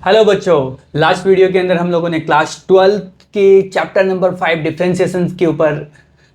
Hello बच्चों, last video के अंदर हम लोगों ने क्लास 12 के चैप्टर नंबर 5 डिफरेंशिएशन के ऊपर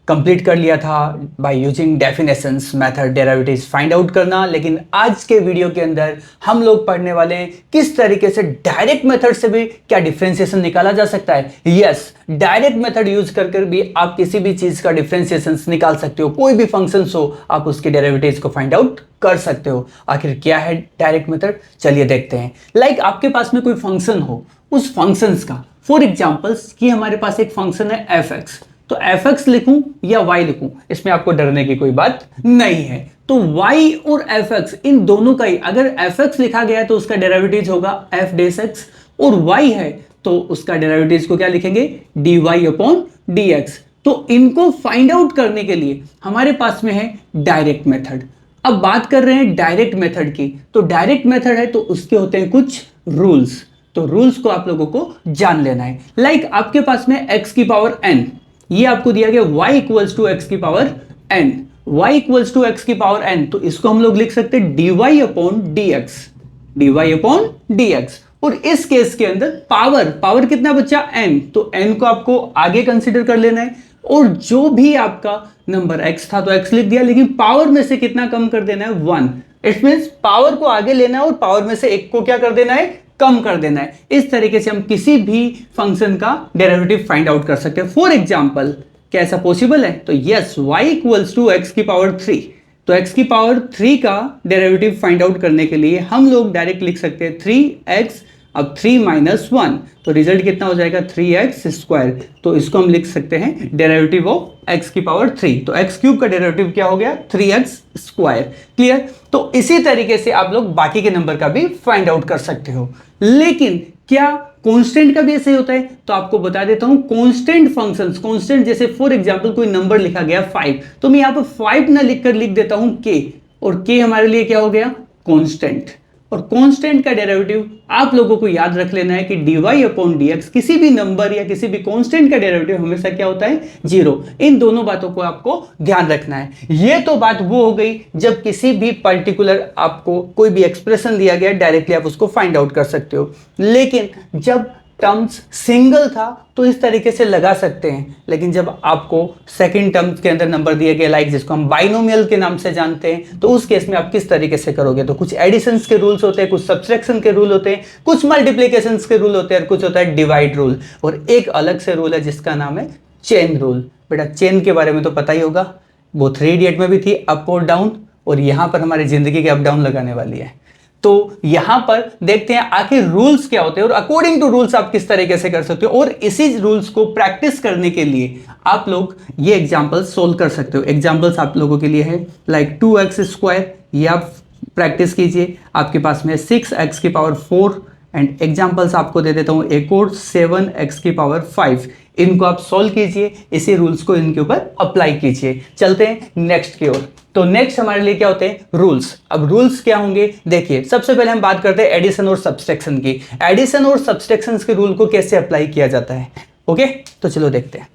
कंप्लीट कर लिया था by using definitions method derivatives find out करना। लेकिन आज के वीडियो के अंदर हम लोग पढ़ने वाले हैं किस तरीके से डायरेक्ट मेथड से भी क्या डिफरेंशिएशन निकाला जा सकता है। यस, डायरेक्ट मेथड यूज कर भी आप किसी भी चीज का डिफरेंशिएशन निकाल सकते हो। कोई भी फंक्शन हो आप उसके डेरिवेटिव्स को फाइंड आउट कर सकते हो। आखिर क्या है डायरेक्ट मेथड, चलिए देखते हैं। लाइक आपके पास में कोई फंक्शन हो, उस फंक्शंस का फॉर एग्जांपल्स कि हमारे पास एक फंक्शन है एफ एक्स, तो एफ एक्स लिखूं या वाई लिखूं, इसमें आपको डरने की कोई बात नहीं है। तो वाई और एफ एक्स इन दोनों का ही, अगर एफ एक्स लिखा गया है तो उसका डेरिवेटिव होगा एफ डेस एक्स, और वाई है तो उसका डेरिवेटिव को क्या लिखेंगे, D Y upon D X. तो इनको फाइंड आउट करने के लिए हमारे पास में है डायरेक्ट मेथड। अब बात कर रहे हैं डायरेक्ट मेथड की, तो डायरेक्ट मेथड है तो उसके होते हैं कुछ रूल्स, तो रूल्स को आप लोगों को जान लेना है। लाइक आपके पास में x की पावर n, ये आपको दिया गया y इक्वल्स टू एक्स की power n, y equals to X की पावर n, तो इसको हम लोग लिख सकते हैं dy upon dx, dy upon dx। और इस केस के अंदर पावर कितना बच्चा n, तो n को आपको आगे कंसीडर कर लेना है, और जो भी आपका नंबर x था तो x लिख दिया, लेकिन पावर में से कितना कम कर देना है, 1। इट मींस पावर को आगे लेना है और पावर में से एक को क्या कर देना है, कम कर देना है। इस तरीके से हम किसी भी फंक्शन का डेरिवेटिव फाइंड आउट कर सकते हैं। फॉर एग्जांपल क्या ऐसा पॉसिबल है, तो yes, y equals to X की पावर 3, तो x की पावर 3 का डेरिवेटिव फाइंड आउट करने के लिए हम लोग डायरेक्ट लिख सकते हैं 3x, अब 3 माइनस 1, तो रिजल्ट कितना हो जाएगा 3x स्क्वायर। तो इसको हम लिख सकते हैं डेरिवेटिव ऑफ x की पावर 3, तो x क्यूब का डेरिवेटिव क्या हो गया 3x स्क्वायर। क्लियर। तो इसी तरीके से आप लोग बाकी के नंबर का भी फाइंड आउट कर सकते हो। लेकिन क्या कांस्टेंट का भी ऐसे होता है, तो आपको बता देता हूं कांस्टेंट फंक्शंस, कांस्टेंट जैसे फॉर एग्जांपल कोई नंबर लिखा गया 5, तो मैं यहां पर 5 ना लिखकर लिख देता हूं k, और k हमारे लिए क्या हो गया कांस्टेंट। और कांस्टेंट का डेरिवेटिव आप लोगों को याद रख लेना है कि dy अपॉन dx, किसी भी नंबर या किसी भी कांस्टेंट का डेरिवेटिव हमेशा क्या होता है, 0। इन दोनों बातों को आपको ध्यान रखना है। ये तो बात वो हो गई जब किसी भी पर्टिकुलर आपको कोई भी एक्सप्रेशन दिया गया डायरेक्टली आप उसको फाइंड आउट कर सकते हो। लेकिन जब टर्म्स सिंगल था तो इस तरीके से लगा सकते हैं, लेकिन जब आपको सेकंड टर्म्स के अंदर नंबर दिए गए, लाइक जिसको हम बाइनोमियल के नाम से जानते हैं, तो उस केस में आप किस तरीके से करोगे, तो कुछ एडिशंस के रूल्स होते हैं, कुछ सब्सट्रैक्शन के रूल होते हैं, कुछ मल्टीप्लिकेशंस के रूल होते हैं, और कुछ होता है डिवाइड रूल, और एक अलग से रूल है जिसका नाम है चेन रूल। बेटा चेन के बारे में तो पता ही होगा, वो 3 इडियट में भी थी, अप और डाउन, और यहां पर हमारी जिंदगी के अप डाउन लगाने वाली है। तो यहां पर देखते हैं आखिर रूल्स क्या होते हैं और अकॉर्डिंग टू रूल्स आप किस तरीके से कर सकते हो। और इसी रूल्स को प्रैक्टिस करने के लिए आप लोग ये एग्जांपल्स सोल्व कर सकते हो। एग्जांपल्स आप लोगों के लिए है लाइक 2x स्क्वायर, ये आप प्रैक्टिस कीजिए। आपके पास में 6x की पावर 4, एंड एग्जांपल्स आपको दे देता हूं एक और 7x की पावर 5। इनको आप सॉल्व कीजिए, इसी रूल्स को इनके ऊपर अप्लाई कीजिए। चलते हैं नेक्स्ट की ओर। तो नेक्स्ट हमारे लिए क्या होते हैं, रूल्स। अब रूल्स क्या होंगे, देखिए सबसे पहले हम बात करते हैं एडिशन और सब्सट्रैक्शन की। एडिशन और सब्सट्रैक्शन के रूल को कैसे अप्लाई किया जाता है, ओके, तो चलो देखते हैं।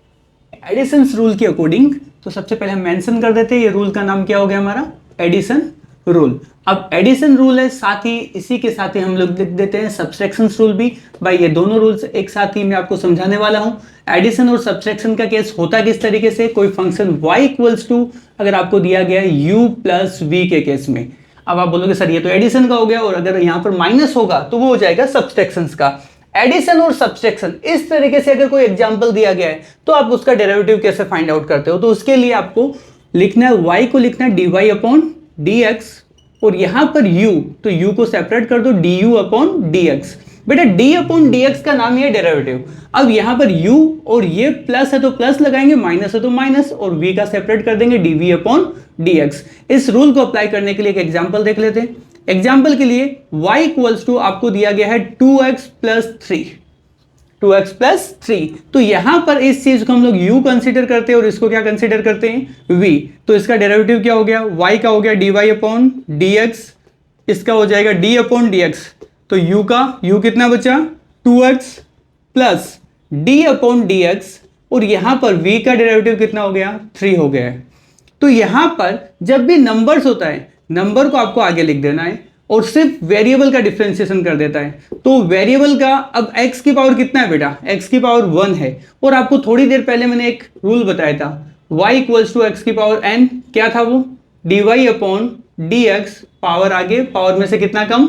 एडिशन रूल के अकॉर्डिंग तो सबसे पहले हम मेंशन कर देते हैं, ये रूल का नाम क्या हो गया हमारा, एडिशन रूल। अब एडिशन रूल है, साथ ही इसी के साथ ही हम लोग लिख देते हैं सब्सट्रैक्शन रूल भी। भाई ये दोनों रूल्स एक साथ ही मैं आपको समझाने वाला हूं। एडिशन और सब्सट्रैक्शन का केस होता किस तरीके से, कोई फंक्शन y इक्वल्स टू अगर आपको दिया गया है u प्लस v के केस में। अब आप बोलोगे सर ये तो एडिशन का हो गया, और अगर यहां पर माइनस होगा तो वो हो जाएगा सब्सट्रैक्शन का। एडिशन और सब्सट्रैक्शन इस तरीके से अगर कोई एग्जाम्पल दिया गया है तो आप उसका डेरिवेटिव कैसे फाइंड आउट करते हो, तो उसके लिए आपको लिखना है y को लिखना है dy अपॉन dx, और यहां पर u, तो u को सेपरेट कर दो du अपॉन dx। बेटा d अपॉन dx का नाम है डेरिवेटिव। अब यहां पर u और ये प्लस है तो प्लस लगाएंगे, माइनस है तो माइनस, और v का सेपरेट कर देंगे dv अपॉन dx। इस रूल को अप्लाई करने के लिए एक एग्जांपल देख लेते हैं। एग्जांपल के लिए y इक्वल्स टू आपको दिया गया है 2x प्लस 3, 2x प्लस 3, तो यहां पर इस चीज को हम लोग u कंसीडर करते हैं और इसको क्या कंसीडर करते हैं, v। तो इसका डेरिवेटिव क्या हो गया, y का हो गया dy अपॉन dx, इसका हो जाएगा d अपॉन dx, तो u कितना बचा 2x plus d upon dx, और यहां पर v का डेरिवेटिव कितना हो गया 3 हो गया है। तो यहां पर जब भी नंबर्स होता है, नंबर को आपको आगे लिख देना है और सिर्फ वेरिएबल का डिफरेंशिएशन कर देता है। तो वेरिएबल का अब x की पावर कितना है बेटा, x की पावर 1 है। और आपको थोड़ी देर पहले मैंने एक रूल बताया था, y इक्वल्स टू एक्स की पावर n, क्या था वो, dy अपॉन dx, पावर आगे, पावर में से कितना कम,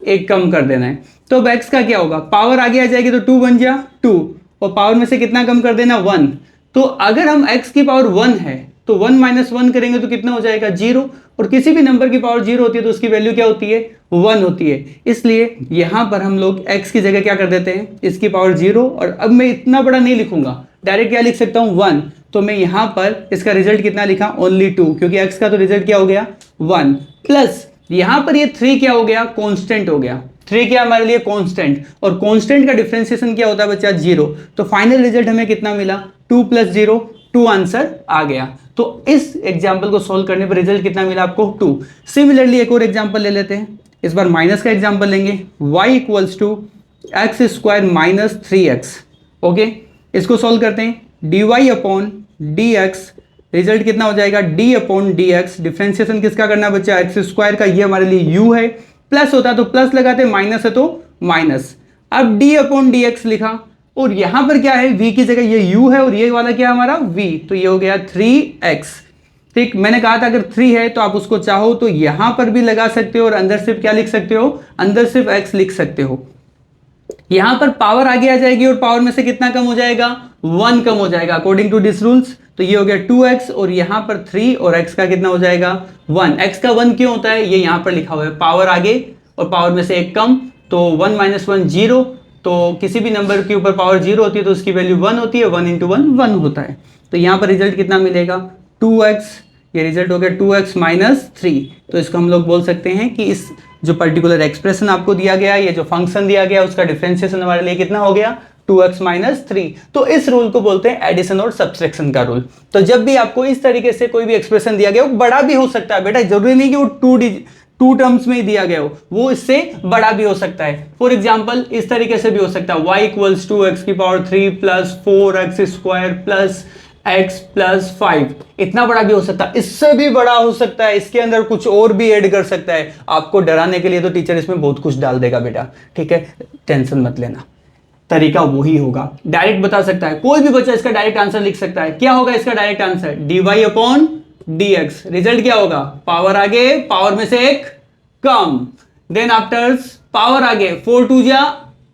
एक कम कर देना है। तो अब x का क्या होगा, पावर आगे आ जाएगी तो 2 बन जा 2, और पावर में से कितना कम कर देना 1। तो अगर हम x की पावर 1 है तो 1 माइनस 1 करेंगे तो कितना हो जाएगा 0, और किसी भी नंबर की पावर 0 होती है तो उसकी वैल्यू क्या होती है 1 होती है। इसलिए यहां पर हम लोग x की जगह क्या कर देते हैं, इसकी पावर 0, और अब मैं इतना बड़ा नहीं लिखूंगा, डायरेक्ट क्या लिख सकता हूं 1। तो मैं यहां पर इसका रिजल्ट कितना लिखा, ओनली 2, क्योंकि x का तो रिजल्ट क्या हो गया 1, प्लस यहां पर ये 3 क्या हो गया, कांस्टेंट हो गया। 3 क्या हमारे लिए कांस्टेंट, और कांस्टेंट का डिफरेंशिएशन क्या होता है बच्चा 0। तो फाइनल रिजल्ट हमें कितना मिला 2 प्लस 0, 2 आंसर आ गया। तो इस एग्जाम्पल को सोल्व करने पर रिजल्ट कितना मिला आपको 2। सिमिलरली एक और एग्जाम्पल ले लेते हैं, इस बार माइनस का एग्जाम्पल लेंगे, y equals to X square minus 3x। Okay, इसको सोल्व करते हैं, dy अपॉन dx, रिजल्ट कितना हो जाएगा d अपॉन dx। डिफरेंशिएशन किसका करना है बच्चा, एक्स स्क्वायर का, ये हमारे लिए u है, प्लस होता तो प्लस लगाते, माइनस है तो माइनस। अब d अपॉन dx लिखा, और यहां पर क्या है, v की जगह ये u है, और ये वाला क्या है हमारा v, तो ये हो गया 3x। ठीक, मैंने कहा था अगर 3 है तो आप उसको चाहो तो यहां पर भी लगा सकते हो, और अंदर सिर्फ क्या लिख सकते हो, अंदर सिर्फ x लिख सकते हो। यहां पर पावर आगे आ जाएगी और पावर में से कितना कम हो जाएगा 1 कम हो जाएगा अकॉर्डिंग टू दिस रूल्स। तो ये हो गया 2x, और यहां पर 3, और x का कितना हो जाएगा 1। x का 1 क्यों होता है, ये यहां पर लिखा हुआ है, पावर आगे और पावर में से एक कम, तो 1 माइनस 1 0। तो किसी भी नंबर के ऊपर पावर 0 होती है तो उसकी वैल्यू 1 होती है, 1 इंटू 1 1 होता है। तो यहां पर रिजल्ट कितना मिलेगा 2x, ये रिजल्ट हो गया 2x माइनस 3। तो इसको हम लोग बोल सकते हैं कि इस जो पर्टिकुलर एक्सप्रेशन आपको दिया गया, ये जो फंक्शन दिया गया, उसका डिफरेंशिएशन हमारे लिए कितना हो गया 2x माइनस 3। तो इस रूल को बोलते हैं एडिशन और सब्सट्रैक्शन का रूल। तो जब भी आपको इस तरीके से कोई भी एक्सप्रेशन दिया गया, वो बड़ा भी हो सकता है बेटा, जरूरी नहीं कि वो 2 टर्म्स में ही दिया गया हो, वो इससे बड़ा भी हो सकता है। फॉर एग्जाम्पल इस तरीके से भी हो सकता है, y इक्वल्स टू एक्स की power 3 plus 4x square plus x plus 5, इतना बड़ा भी हो सकता है, इससे भी बड़ा हो सकता है, इसके अंदर कुछ और भी ऐड कर सकता है। आपको डराने के लिए तो टीचर इसमें बहुत कुछ डाल देगा बेटा, ठीक है, टेंशन मत लेना, तरीका वही होगा। डायरेक्ट बता सकता है, कोई भी बच्चा इसका डायरेक्ट आंसर लिख सकता है। क्या होगा इसका direct answer, dy upon dx। Result क्या होगा, पावर आगे, पावर में से एक कम, देन आफ्टर पावर आगे, 4 2 जा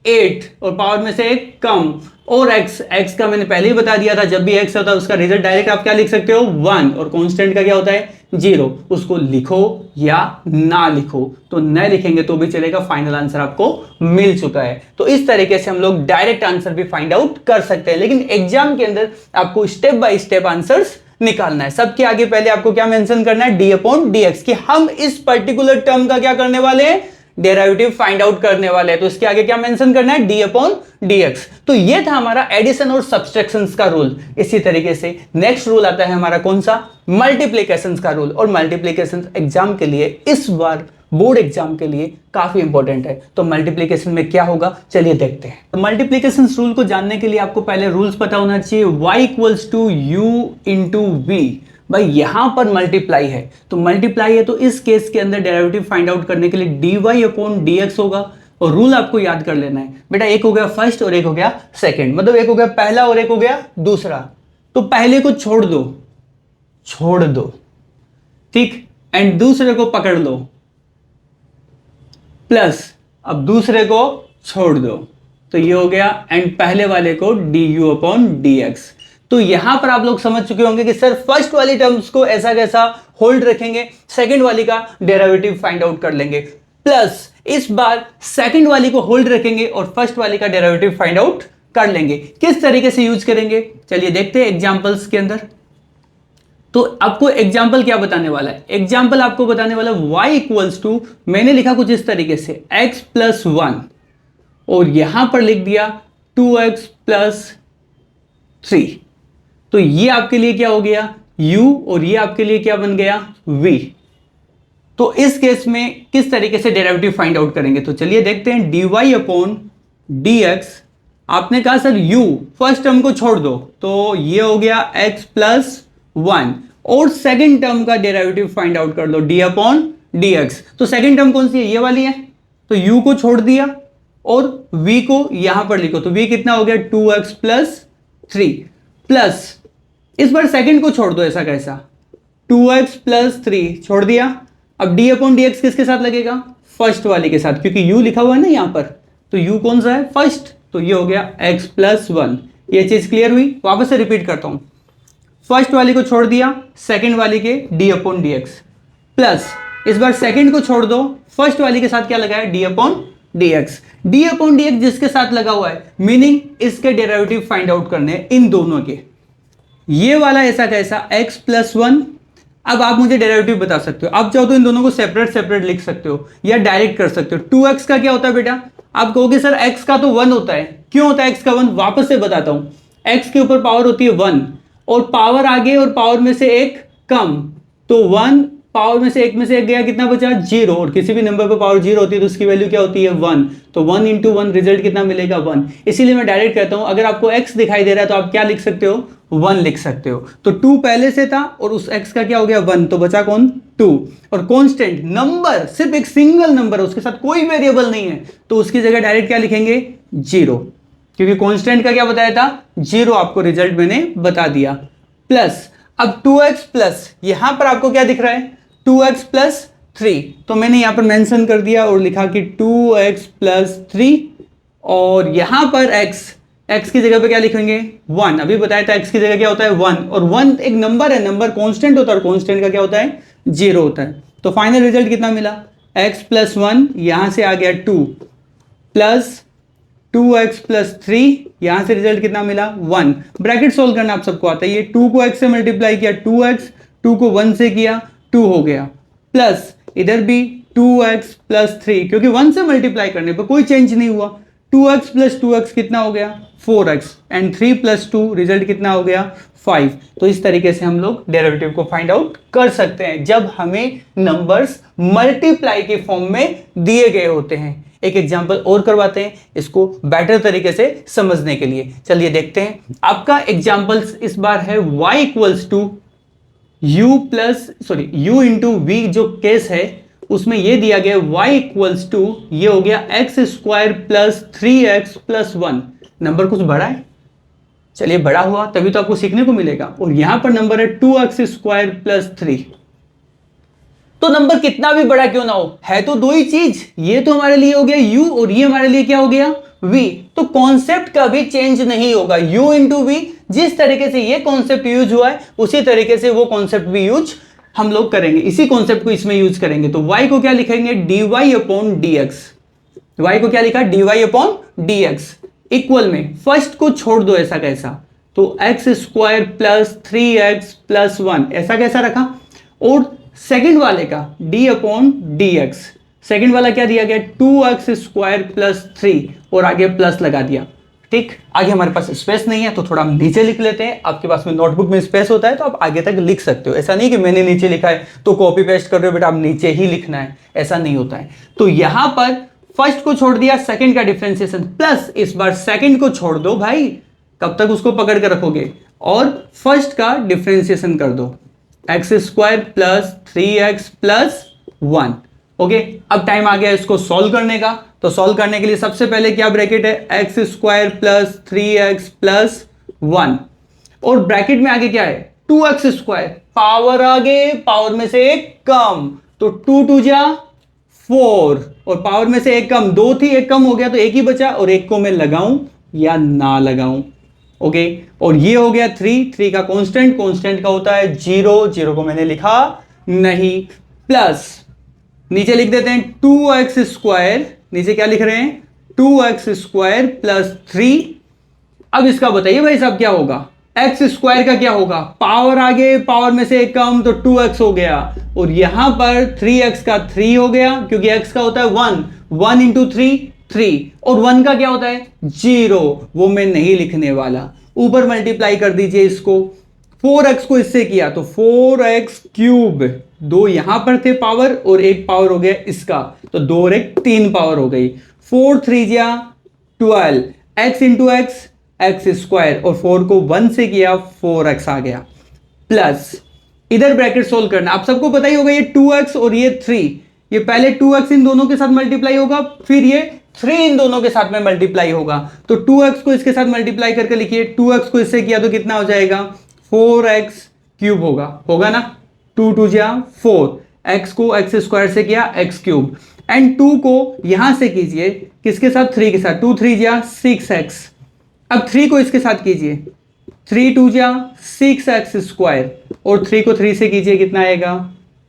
8, और पावर में से एक कम, और x का मैंने पहले ही बता दिया था, जब भी x होता है उसका रिजल्ट डायरेक्ट आप क्या लिख सकते हो 1, और कांस्टेंट का क्या होता है 0। उसको लिखो या ना लिखो, तो न लिखेंगे तो भी चलेगा, फाइनल आंसर आपको मिल चुका है। तो इस तरीके से हम लोग डायरेक्ट आंसर भी फाइंड आउट कर सकते हैं, लेकिन एग्जाम के अंदर आपको स्टेप बाय स्टेप आंसर्स निकालना है। सबके आगे पहले आपको क्या मेंशन करना है, d अपॉन dx, कि हम इस पर्टिकुलर टर्म का क्या करने वाले हैं, डेरिवेटिव फाइंड आउट करने वाले हैं। तो इसके आगे क्या मेंशन करना है, d अपॉन dx। तो ये था हमारा एडिशन और सब्सट्रैक्शंस का रूल। इसी तरीके से नेक्स्ट रूल आता है हमारा कौन सा, मल्टीप्लिकेशंस का रूल। और मल्टीप्लिकेशंस एग्जाम के लिए, इस बार बोर्ड एग्जाम के लिए काफी इंपॉर्टेंट है। तो मल्टीप्लिकेशन में क्या होगा, चलिए देखते हैं। तो मल्टीप्लिकेशन रूल को जानने के लिए आपको पहले रूल्स पता होना चाहिए। y equals to u into v, भाई यहां पर मल्टीप्लाई है, तो मल्टीप्लाई है, तो इस केस के अंदर डेरिवेटिव फाइंड आउट करने के लिए dy अपॉन dx होगा। और रूल आपको याद कर लेना है बेटा, एक हो गया फर्स्ट और एक हो गया सेकंड, मतलब एक हो गया पहला और एक हो गया दूसरा। तो पहले को छोड़ दो, ठीक, एंड दूसरे को पकड़ लो, प्लस अब दूसरे को छोड़ दो, तो ये हो गया, एंड पहले वाले को du अपॉन dx। तो यहां पर आप लोग समझ चुके होंगे कि सर फर्स्ट वाली टर्म्स को ऐसा कैसा होल्ड रखेंगे, सेकंड वाली का डेरिवेटिव फाइंड आउट कर लेंगे, प्लस इस बार सेकंड वाली को होल्ड रखेंगे और फर्स्ट वाली का डेरिवेटिव फाइंड आउट कर लेंगे। किस तरीके से यूज करेंगे, चलिए देखते हैं एग्जांपल्स के अंदर। तो आपको एग्जाम्पल क्या बताने वाला है, एग्जाम्पल आपको बताने वाला y इक्वल्स टू, मैंने लिखा कुछ इस तरीके से x प्लस 1, और यहां पर लिख दिया 2x प्लस 3। तो ये आपके लिए क्या हो गया u, और ये आपके लिए क्या बन गया v। तो इस केस में किस तरीके से डेरिवेटिव फाइंड आउट करेंगे, तो चलिए देखते हैं। dy अपॉन dx, आपने कहा सर u फर्स्ट टर्म को छोड़ दो, तो ये हो गया x प्लस 1, और सेकेंड टर्म का डेरिवेटिव फाइंड आउट कर लो d अपॉन dx। तो सेकंड टर्म कौन सी है, ये वाली है, तो u को छोड़ दिया और v को यहां पर लिखो, तो v कितना हो गया 2x प्लस 3 प्लस इस बार सेकंड को छोड़ दो, ऐसा कैसा 2x प्लस 3 छोड़ दिया। अब d अपॉन dx किसके साथ लगेगा, फर्स्ट वाली के साथ, क्योंकि u लिखा हुआ है ना यहां पर, तो u कौन सा है, फर्स्ट, तो ये हो गया x प्लस 1। ये चीज क्लियर हुई, वापस से रिपीट करता हूं, फर्स्ट वाली को छोड़ दिया, सेकंड वाली के d अपॉन dx प्लस इस बार सेकंड को छोड़ दो, फर्स्ट वाली के साथ क्या लगा है, d upon dx। d upon dx जिसके साथ लगा हुआ है, मीनिंग इसके डेरिवेटिव फाइंड आउट करने हैं इन दोनों के। ये वाला ऐसा कैसा x प्लस 1। अब आप मुझे डेरिवेटिव बता सकते हो, आप चाहो तो इन दोनों को सेपरेट सेपरेट लिख सकते हो या डायरेक्ट कर सकते हो। 2x का क्या होता है बेटा, आप कहोगे सर x का तो 1 होता है, क्यों होता है x का 1, वापस से बताता हूं। x के ऊपर पावर होती है 1 और पावर आगे और पावर में से एक कम, तो 1 पावर में से एक गया, कितना बचा 0, और किसी भी नंबर पर पावर 0 होती है तो उसकी वैल्यू क्या होती है 1, तो 1 इंटू 1 रिजल्ट कितना मिलेगा 1। इसीलिए मैं डायरेक्ट कहता हूं, अगर आपको x दिखाई दे रहा है तो आप क्या लिख सकते हो, 1 लिख सकते हो। तो 2 पहले से था और उस x का क्या हो गया 1, तो बचा कौन 2। और कांस्टेंट नंबर सिर्फ एक सिंगल नंबर है, उसके साथ कोई वेरिएबल नहीं है, तो उसकी जगह डायरेक्ट क्या लिखेंगे 0, क्योंकि कांस्टेंट का क्या बताया था 0, आपको रिजल्ट मैंने बता दिया। प्लस अब 2x प्लस यहां पर आपको क्या दिख रहा है 2x प्लस 3, तो मैंने यहां पर मेंशन कर दिया और लिखा कि 2x प्लस 3, और यहां पर x की जगह पे क्या लिखेंगे 1। अभी बताया था x की जगह क्या होता है 1, और 1 एक नंबर है, नंबर कांस्टेंट होता है और कांस्टेंट का क्या होता है 0 होता है। तो फाइनल रिजल्ट कितना मिला x प्लस 1, यहां से आ गया 2 प्लस 2x प्लस 3, यहां से रिजल्ट कितना मिला 1। ब्रैकेट सोल्व करना आप सबको आता है, ये 2 को x से मल्टीप्लाई किया 2x, 2 को 1 से किया 2 हो गया, प्लस इधर भी 2x प्लस 3, क्योंकि 1 से मल्टीप्लाई करने पर कोई चेंज नहीं हुआ, 2x प्लस 2x कितना हो गया 4x, एंड 3 प्लस 2 रिजल्ट कितना हो गया 5। तो इस तरीके से हम लोग डेरिवेटिव को फाइंड आउट कर सकते हैं जब हमें नंबर्स मल्टीप्लाई के फॉर्म में दिए गए होते हैं। एक एग्जांपल और करवाते हैं इसको बेटर तरीके से समझने के लिए, चलिए देखते हैं। आपका एग्जांपल इस बार है y equals to u into V, जो केस है उसमें ये दिया गया y इक्वल्स टू, ये हो गया x square plus 3x plus 1। Number कुछ बड़ा है, चलिए बड़ा हुआ तभी तो आपको सीखने को मिलेगा, और यहां पर नंबर है 2x स्क्वायर प्लस 3। तो नंबर कितना भी बड़ा क्यों ना हो, है तो दो ही चीज, ये तो हमारे लिए हो गया u और ये हमारे लिए क्या हो गया v, तो कॉन्सेप्ट का भी चेंज नहीं होगा। u इंटू वी, जिस तरीके से ये कॉन्सेप्ट यूज हुआ है उसी तरीके से वो कॉन्सेप्ट भी यूज हम लोग करेंगे, इसी कॉन्सेप्ट को इसमें यूज करेंगे। तो y को क्या लिखेंगे dy अपॉन dx, y को क्या लिखा dy अपॉन dx, इक्वल में फर्स्ट को छोड़ दो, ऐसा कैसा, तो x square plus 3x plus 1, ऐसा कैसा रखा, और सेकंड वाले का d अपॉन dx, सेकंड वाला क्या दिया गया 2x स्क्वायर प्लस 3 और आगे प्लस लगा दिया। ठीक, आगे हमारे पास स्पेस नहीं है तो थोड़ा हम नीचे लिख लेते हैं। आपके पास में नोटबुक में स्पेस होता है तो आप आगे तक लिख सकते हो, ऐसा नहीं कि मैंने नीचे लिखा है तो कॉपी पेस्ट कर रहे हो बेटा आप नीचे ही लिखना है, ऐसा नहीं होता है। तो यहां पर फर्स्ट को छोड़ दिया, सेकंड का डिफरेंशिएशन, प्लस इस बार सेकंड को छोड़ दो भाई, कब तक उसको पकड़ कर रखोगे, और फर्स्ट का डिफरेंशिएशन कर दो, x square plus 3x plus 1। Okay, अब टाइम आ गया इसको सॉल्व करने का। तो सॉल्व करने के लिए सबसे पहले क्या ब्रैकेट है, x square plus 3x plus 1, और ब्रैकेट में आगे क्या है 2x स्क्वायर, पावर आगे पावर में से एक कम, तो 2 2 जा 4, और पावर में से एक कम, 2 थी एक कम हो गया तो एक ही बचा, और एक को मैं लगाऊं या ना लगाऊं। ओके, और ये हो गया 3 का कांस्टेंट, कांस्टेंट का होता है 0 को मैंने लिखा नहीं, प्लस नीचे लिख देते हैं 2x स्क्वायर, नीचे क्या लिख रहे हैं 2x स्क्वायर प्लस 3। अब इसका बताइए भाई साहब क्या होगा, x स्क्वायर का क्या होगा, पावर आगे पावर में से एक कम, तो 2x हो गया, और यहां पर 3x का 3 हो गया, क्योंकि x का होता है 1 इंटू 3, और 1 का क्या होता है 0, वो मैं नहीं लिखने वाला। ऊपर मल्टीप्लाई कर दीजिए इसको, 4x को इससे किया तो 4x क्यूब, 2 यहां पर थे पावर और एक पावर हो गया इसका, तो 2 और 1 3 पावर हो गई, 4 3 जा 12, x इंटू एक्स स्क्वायर, और 4 को 1 से किया 4x आ गया, प्लस इधर ब्रैकेट सोल्व करना, आप सबको पता ही होगा ये 2x और ये 3, ये पहले 2x इन दोनों के साथ मल्टीप्लाई होगा, फिर ये 3 इन दोनों के साथ में मल्टीप्लाई होगा। तो 2x को इसके साथ मल्टीप्लाई करके लिखिए, 2x को इससे किया तो कितना हो जाएगा 4x क्यूब होगा ना, 2 2 जा 4, x को x स्क्वायर से किया x क्यूब, एंड 2 को यहां से कीजिए किसके साथ 3 के साथ, 2 3 जा 6x। अब 3 को इसके साथ कीजिए, 3 2 जा 6x स्क्वायर, और 3 को 3 से कीजिए कितना आएगा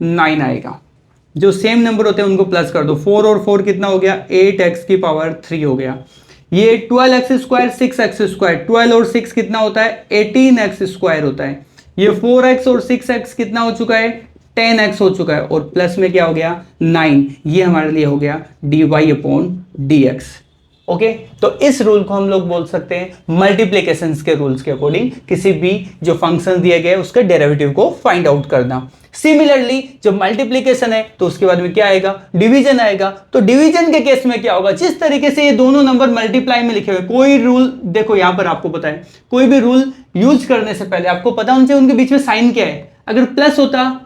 9 आएगा। जो सेम नंबर होते हैं उनको प्लस कर दो, 4 और 4 कितना हो गया 8x की पावर 3 हो गया। ये 12x स्क्वायर 6x स्क्वायर, 12 और 6 कितना होता है 18x स्क्वायर होता है। ये 4x और 6x कितना हो चुका है 10x हो चुका है, और प्लस में क्या हो गया 9, ये हमारे लिए हो गया dy/dx। ओके, तो इस रूल को हम लोग बोल सकते हैं मल्टीप्लिकेशंस के रूल्स के अकॉर्डिंग किसी भी जो फंक्शन दिए गए उसके डेरिवेटिव को फाइंड आउट करना। सिमिलरली जब मल्टीप्लिकेशन है तो उसके बाद में क्या आएगा डिवीजन आएगा। तो डिवीजन के केस में क्या होगा, जिस तरीके से ये दोनों नंबर मल्टीप्लाई में लिखे हुए, कोई रूल देखो यहां पर आपको पता है, कोई भी रूल यूज करने से पहले आपको पता होना चाहिए उनके बीच में साइन क्या है। अगर प्लस होता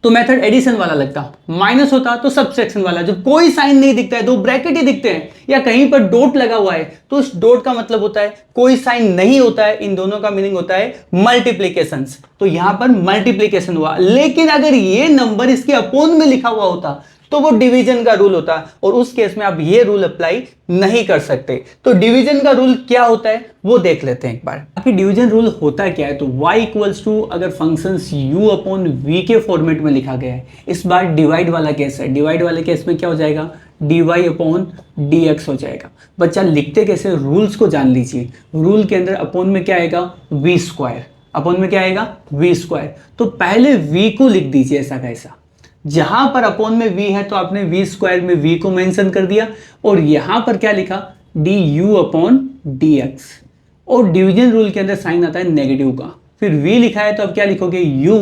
तो मेथड एडिशन वाला लगता, माइनस होता तो सब्सट्रैक्शन वाला। जब कोई साइन नहीं दिखता है, दो ब्रैकेट ही दिखते हैं या कहीं पर डॉट लगा हुआ है, तो उस डॉट का मतलब होता है कोई साइन नहीं होता है, इन दोनों का मीनिंग होता है मल्टीप्लिकेशंस। तो यहां पर मल्टीप्लिकेशन हुआ, लेकिन अगर ये नंबर इसके अपोन में लिखा हुआ होता तो वो डिवीजन का रूल होता, और उस केस में आप ये रूल अप्लाई नहीं कर सकते। तो डिवीजन का रूल क्या होता है वो देख लेते हैं एक बार। आखिर डिवीजन रूल होता क्या है, तो y इक्वल्स टू अगर फंक्शंस u अपॉन v के फॉर्मेट में लिखा गया है, इस बार डिवाइड वाला केस है, डिवाइड वाले केस में क्या हो जाएगा dy अपॉन dx हो जाएगा। बच्चा लिखते कैसे, रूल्स को जान लीजिए। रूल के अंदर अपॉन में क्या आएगा v स्क्वायर, अपॉन में क्या आएगा v स्क्वायर। तो पहले v को लिख दीजिए ऐसा कैसा, जहां पर अपॉन में v है तो आपने v स्क्वायर में v को मेंशन कर दिया, और यहां पर क्या लिखा du अपॉन dx। और डिवीजन रूल के अंदर साइन आता है नेगेटिव का, फिर v लिखा है तो अब क्या लिखोगे u,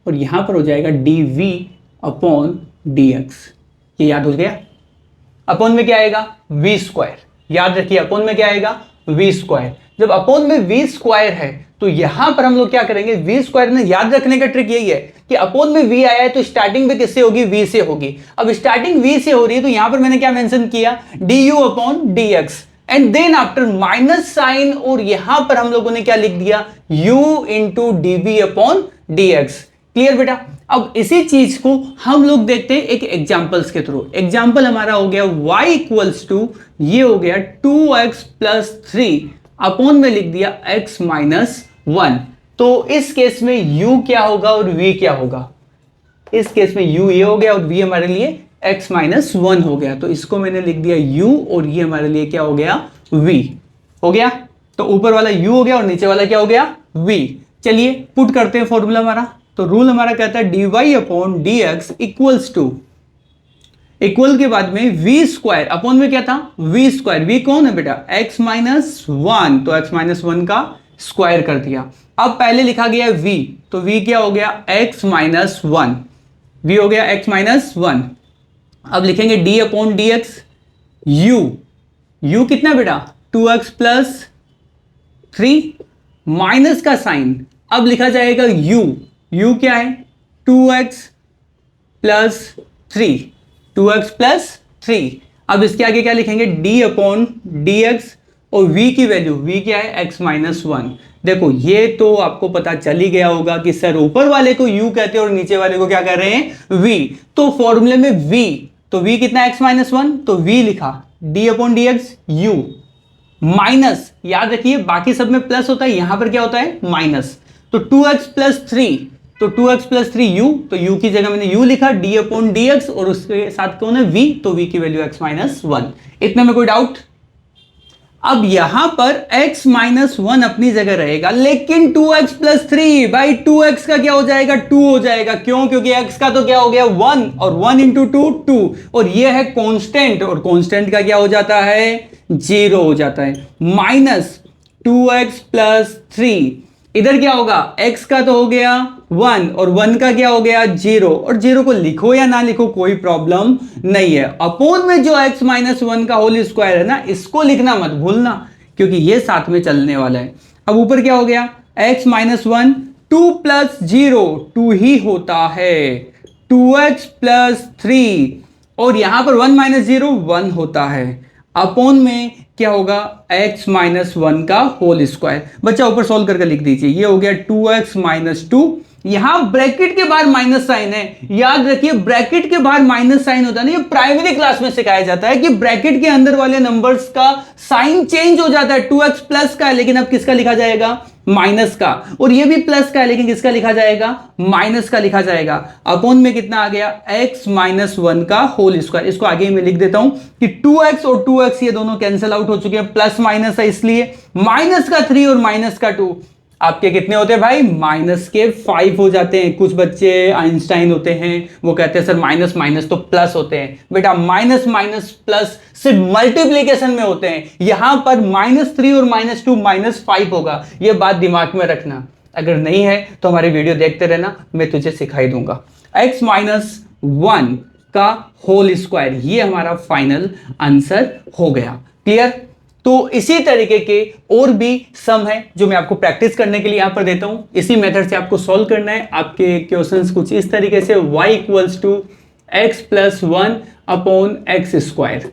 और यहां पर हो जाएगा dv अपॉन dx। ये याद हो गया। अपॉन में क्या आएगा v स्क्वायर, याद रखिए अपॉन में क्या आएगा v स्क्वायर। जब अपॉन में v स्क्वायर है तो यहां पर हम लोग क्या करेंगे, v स्क्वायर में याद रखने का ट्रिक यही है कि अपॉन में v आया है तो स्टार्टिंग में किससे होगी v से होगी। अब स्टार्टिंग v से हो रही है तो यहां पर मैंने क्या मेंशन किया du upon dx, and then after minus sign, और यहां पर हम लोगों ने क्या लिख दिया u into dv upon dx। Clear बेटा। अब इसी चीज को हम लोग देखते हैं एक एग्जांपल्स के थ्रू। एग्जांपल हमारा हो गया y इक्वल्स टू, ये हो गया 2x प्लस 3 अपॉन में लिख दिया x माइनस 1। तो इस केस में u क्या होगा और v क्या होगा, इस केस में u ये हो गया और v हमारे लिए x माइनस 1 हो गया। तो इसको मैंने लिख दिया u, और ये हमारे लिए क्या हो गया v हो गया। तो ऊपर वाला u हो गया और नीचे वाला क्या हो गया v। चलिए पुट करते हैं फॉर्मूला हमारा। तो रूल हमारा कहता है dy upon dx equals to, equal के बाद में v स्क्वायर, अपॉन में क्या था v स्क्वायर, v कौन है बेटा x माइनस 1, तो x माइनस 1 का स्क्वायर कर दिया। अब पहले लिखा गया v, तो v क्या हो गया x माइनस 1, v हो गया x माइनस 1। अब लिखेंगे d अपॉन dx, u कितना बेटा 2x प्लस 3, माइनस का साइन, अब लिखा जाएगा u क्या है 2x प्लस 3, 2x प्लस 3। अब इसके आगे क्या लिखेंगे d अपॉन dx, और v की वैल्यू v क्या है x माइनस 1। देखो ये तो आपको पता चल ही गया होगा कि सर ऊपर वाले को u कहते हैं और नीचे वाले को क्या कर रहे हैं v। तो फॉर्मूले में v, तो v कितना x माइनस 1, तो v लिखा d upon dx u minus, याद रखिए बाकी सब में प्लस होता है, यहां पर क्या होता है माइनस। तो 2x प्लस 3, तो 2x प्लस 3 u, तो u की जगह मैंने u लिखा d अपॉन dx, और उसके साथ कौन है v, तो v की वैल्यू x माइनस 1। इतने में कोई डाउट। अब यहां पर x माइनस 1 अपनी जगह रहेगा, लेकिन 2x प्लस 3 बाई 2x का क्या हो जाएगा 2 हो जाएगा। क्यों, क्योंकि x का तो क्या हो गया 1, और 1 इंटू 2 2, और ये है कांस्टेंट, और कांस्टेंट का क्या हो जाता है 0 हो जाता है। माइनस 2x प्लस 3, इधर क्या होगा x का तो हो गया 1, और 1 का क्या हो गया 0, और 0 को लिखो या ना लिखो कोई प्रॉब्लम नहीं है। अपोन में जो x माइनस 1 का होल स्क्वायर है ना, इसको लिखना मत भूलना, क्योंकि ये साथ में चलने वाला है। अब ऊपर क्या हो गया x माइनस 1, 2 प्लस 0 2 ही होता है, 2x प्लस 3 और यहां पर 1 माइनस 0 1 होता है, अपॉन में क्या होगा x माइनस 1 का होल स्क्वायर। बच्चा ऊपर सॉल्व करके लिख दीजिए, ये हो गया 2x माइनस 2, यहां ब्रैकेट के बाहर माइनस साइन है, याद रखिए ब्रैकेट के बाहर माइनस साइन होता है ना, ये प्राइमरी क्लास में सिखाया जाता है कि ब्रैकेट के अंदर वाले नंबर्स का साइन चेंज हो जाता है। 2x प्लस का है लेकिन अब किसका लिखा जाएगा, माइनस का, और ये भी प्लस का है लेकिन किसका लिखा जाएगा, माइनस का लिखा जाएगा। अपॉन में कितना आ गया, x माइनस 1 का होल स्क्वायर। इसको आगे मैं लिख देता हूं कि 2x और 2x ये दोनों कैंसिल आउट हो चुके हैं, प्लस माइनस है इसलिए माइनस का 3 और माइनस का 2 आपके कितने होते हैं भाई, माइनस के 5 हो जाते हैं। कुछ बच्चे आइंस्टाइन होते हैं, वो कहते हैं सर माइनस माइनस तो प्लस होते हैं। बेटा माइनस माइनस प्लस सिर्फ मल्टीप्लीकेशन में होते हैं, यहां पर -3 और -2 -5 होगा, ये बात दिमाग में रखना। अगर नहीं है तो हमारी वीडियो देखते रहना, मैं तुझे सिखाई दूंगा। x माइनस 1 का होल स्क्वायर, ये हमारा फाइनल आंसर हो गया। क्लियर? तो इसी तरीके के और भी सम है जो मैं आपको प्रैक्टिस करने के लिए यहां पर देता हूं, इसी मेथड से आपको सॉल्व करना है। आपके क्वेश्चंस कुछ इस तरीके से, y equals to x plus 1 upon X square.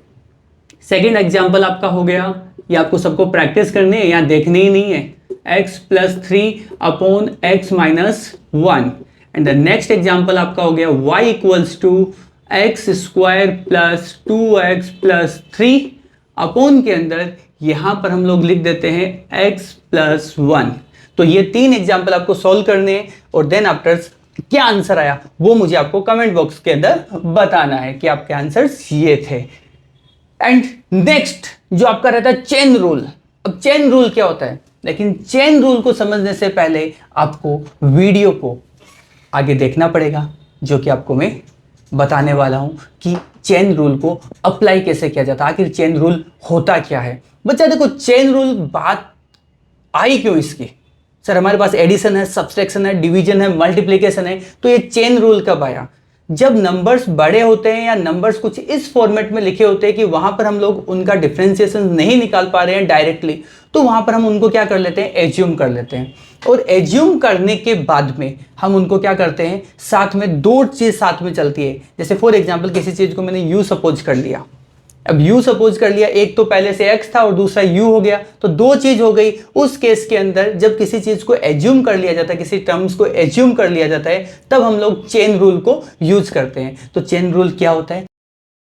Second example आपका हो गया, ये आपको सबको प्रैक्टिस करने है, यहां देखने ही नहीं है, x plus 3 upon X minus 1। And the next example आपका हो गया y equals to X square plus 2x plus 3 upon के अंदर यहां पर हम लोग लिख देते हैं x प्लस 1। तो ये 3 एग्जाम्पल आपको सॉल्व करने हैं और देन आफ्टर क्या आंसर आया वो मुझे आपको कमेंट बॉक्स के अंदर बताना है कि आपके आंसर्स ये थे। एंड नेक्स्ट जो आपका रहता है चेन रूल। अब चेन रूल क्या होता है, लेकिन चेन रूल को समझने से पहले आपको वीडियो को आगे देखना पड़ेगा, जो कि आपको मैं बताने वाला हूं कि चेन रूल को अप्लाई कैसे किया जाता है, आखिर चेन रूल होता क्या है। बच्चा देखो चेन रूल बात आई क्यों इसकी, सर हमारे पास एडिशन है, सब्सट्रैक्शन है, डिवीजन है, मल्टीप्लिकेशन है, तो ये चेन रूल कब आया, जब नंबर्स बड़े होते हैं या नंबर्स कुछ इस फॉर्मेट में लिखे होते हैं कि वहां पर हम लोग उनका डिफरेंशिएशन नहीं निकाल पा रहे हैं डायरेक्टली, तो वहां पर हम उनको क्या कर लेते हैं, एज्यूम कर लेते हैं। और एज्यूम करने के बाद में हम उनको क्या करते हैं, साथ में दो चीज साथ में चलती है। जैसे फॉर एग्जांपल किसी चीज को मैंने यू सपोज कर लिया, अब यू सपोज कर लिया, एक तो पहले से x था और दूसरा u हो गया, तो दो चीज हो गई। उस केस के अंदर जब किसी चीज को एज्यूम कर लिया जाता है, किसी टर्म्स को एज्यूम कर लिया जाता है, तब हम लोग चेन रूल को यूज करते हैं। तो चेन रूल क्या होता है,